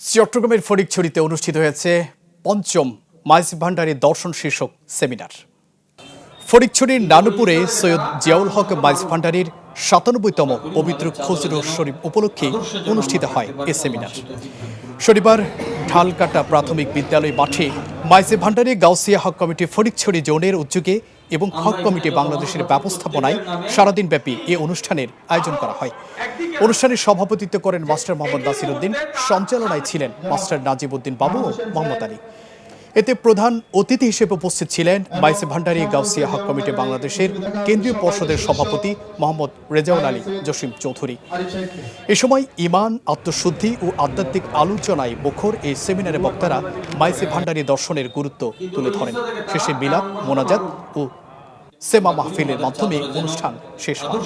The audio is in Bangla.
চট্টগ্রামের ফটিকছড়িতে অনুষ্ঠিত হয়েছে পঞ্চম মাইজ ভান্ডারী দর্শন শীর্ষক সেমিনার। ফটিকছড়ির নানুপুরে সৈয়দ জিয়াউল হক মাইজ ভান্ডারীর ৯৭তম পবিত্র খুজরুল শরীফ উপলক্ষে অনুষ্ঠিত হয় এ সেমিনার। শনিবার ঢালকাটা প্রাথমিক বিদ্যালয় মাঠে মাইজ ভান্ডারী গাউসিয়া হক কমিটি ফটিকছড়ি জোনের উদ্যোগে এবং হক কমিটি বাংলাদেশের ব্যবস্থাপনায় সারাদিনব্যাপী এ অনুষ্ঠানের আয়োজন করা হয়। অনুষ্ঠানে সভাপতিত্ব করেন মাস্টার মোহাম্মদ নাসির উদ্দিন, সঞ্চালনায় ছিলেন মাস্টার নাজিব উদ্দিন বাবু ও মোহাম্মদ আলী। এতে প্রধান অতিথি হিসেবে উপস্থিত ছিলেন মাইজ ভান্ডারী গাউসিয়া হক কমিটি বাংলাদেশের কেন্দ্রীয় পর্ষদের সভাপতি মোহাম্মদ রেজাউল আলী জসিম চৌধুরী। এ সময় ঈমান, আত্মশুদ্ধি ও আধ্যাত্মিক আলোচনায় মুখর এই সেমিনারে বক্তারা মাইজ ভান্ডারী দর্শনের গুরুত্ব তুলে ধরেন। শেষে মিলাদ, মোনাজাত ও সেমা মাহফিলের মাধ্যমে অনুষ্ঠান শেষ হয়।